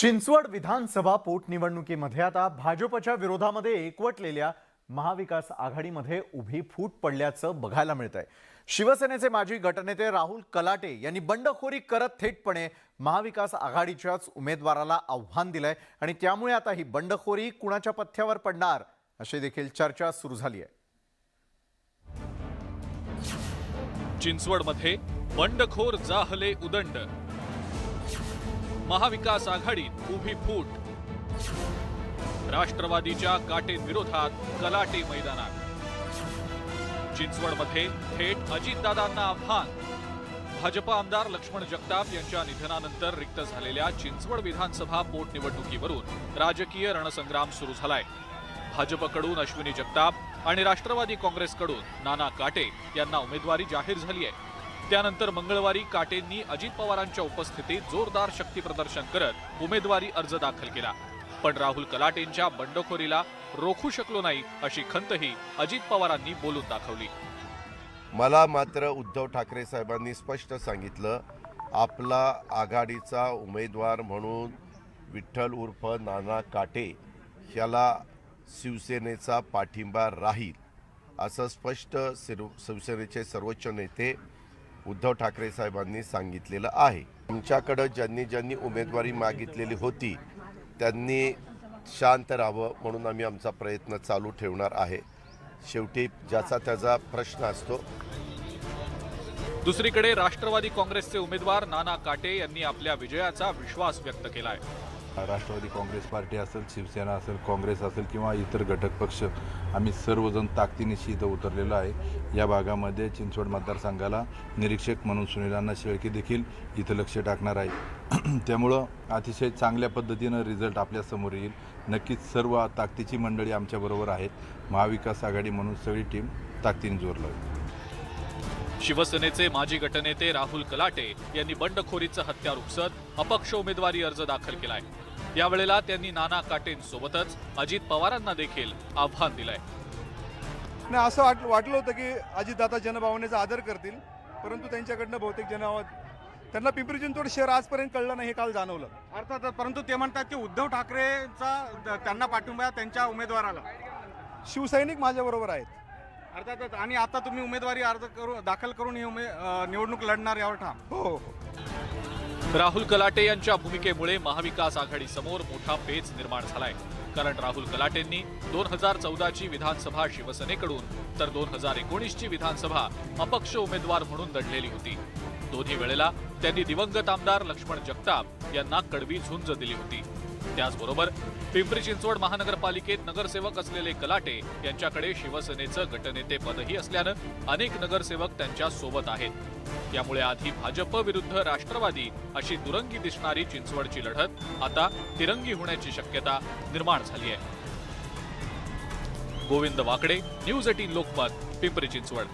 चिंचवड विधानसभा पोटनिवडणुकीमध्ये आता भाजपच्या विरोधामध्ये एकवटलेल्या महाविकास आघाडीमध्ये उभी फूट पडल्याचं बघायला मिळतंय। शिवसेनेचे माजी गटनेते राहुल कलाटे यांनी बंडखोरी करत थेटपणे महाविकास आघाडीच्याच उमेदवाराला आव्हान दिलंय आणि त्यामुळे आता ही बंडखोरी कुणाच्या पथ्यावर पडणार अशी देखील चर्चा सुरू झाली आहे। चिंचवडमध्ये बंडखोर जाहले उदंड, महाविकास आघाडीत उभी फूट, राष्ट्रवादीच्या काटेंविरोधात कलाटे मैदानात। चिंचवडमध्ये थेट अजितदादांना आव्हान। भाजप आमदार लक्ष्मण जगताप यांच्या निधनानंतर रिक्त झालेल्या चिंचवड विधानसभा पोटनिवडणुकीवरून राजकीय रणसंग्राम सुरू झालाय। भाजपकडून अश्विनी जगताप आणि राष्ट्रवादी काँग्रेसकडून नाना काटे यांना उमेदवारी जाहीर झाली आहे। त्यानंतर मंगळवारी काटेंनी अजित पवारांच्या उपस्थितीत जोरदार शक्तीप्रदर्शन करत उमेदवारी अर्ज दाखल केला, पण राहुल कलाटेंच्या बंडखोरीला रोखू शकलो नाही अशी खंतही अजित पवारांनी बोलून दाखवली। मला मात्र उद्धव ठाकरे साहेबांनी स्पष्ट सांगितलं, आपला आघाडीचा उमेदवार म्हणून विठ्ठल उर्फ नाना काटे याला शिवसेनेचा पाठिंबा राहील असं स्पष्ट शिवसेनेचे सर्वोच्च नेते उद्धव ठाकरे साहेबांनी सांगितलेलं आहे। आमच्याकडे ज्यांनी उमेदवारी मागितलेली होती त्यांनी शांत राहावं म्हणून आम्ही आमचा प्रयत्न चालू ठेवणार आहे। शेवटी ज्याचा त्याचा प्रश्न असतो। दुसरीकडे राष्ट्रवादी काँग्रेसचे उमेदवार नाना काटे यांनी आपल्या विजयाचा विश्वास व्यक्त केलाय। राष्ट्रवादी काँग्रेस पार्टी असेल, शिवसेना असेल, काँग्रेस असेल किंवा इतर घटक पक्ष, आम्ही सर्वजण ताकदीनिशी इथं उतरलेलो आहे। या भागामध्ये चिंचवड मतदारसंघाला निरीक्षक म्हणून सुनीलांना शेळके देखील इथं लक्ष टाकणार आहे। त्यामुळं अतिशय चांगल्या पद्धतीनं रिझल्ट आपल्यासमोर येईल। नक्कीच सर्व ताकदीची मंडळी आमच्याबरोबर आहेत। महाविकास आघाडी म्हणून सगळी टीम ताकदीने जोर लावेल। शिवसेनेचे माजी गटनेते राहुल कलाटे यांनी बंडखोरीचं हत्यार उपसत अपक्ष उमेदवारी अर्ज दाखल केलाय। यावेळेला त्यांनी नाना काटेंसोबतच अजित पवारांना देखील आव्हान दिलंय। नाही, असं वाटलं होतं की अजितदादा जनभावनेचा आदर करतील, परंतु त्यांच्याकडनं बहुतेक त्यांना पिंपरी चिंचवड शहर आजपर्यंत कळलं नाही, हे काल जाणवलं। अर्थातच, परंतु ते म्हणतात की उद्धव ठाकरेचा त्यांना पाठिंबा आहे त्यांच्या उमेदवाराला। शिवसैनिक माझ्याबरोबर आहेत। अर्थातच, आणि आता तुम्ही उमेदवारी अर्ज दाखल करून ही निवडणूक लढणार यावर ठाम? हो। राहुल कलाटे यांच्या भूमिकेमुळे महाविकास आघाडी समोर मोठा पेच निर्माण झालाय। कारण राहुल कलाटेंनी 2014ची विधानसभा शिवसेनेकडून तर 2019ची विधानसभा अपक्ष उमेदवार म्हणून लढलेली होती। दोन्ही वेळेला त्यांनी दिवंगत आमदार लक्ष्मण जगताप यांना कडवी झुंज दिली होती। त्याचबरोबर पिंपरी चिंचवड महानगरपालिकेत नगरसेवक असलेले कलाटे यांच्याकडे शिवसेनेचं गटनेते पदही असल्यानं अनेक नगरसेवक त्यांच्या सोबत आहेत। यामुळे आधी भाजप विरुद्ध राष्ट्रवादी अशी दुरंगी दिसणारी चिंचवडची लढत आता तिरंगी होण्याची शक्यता निर्माण झाली आहे। गोविंद वाकडे, न्यूज 18 लोकमत, पिंपरी चिंचवड।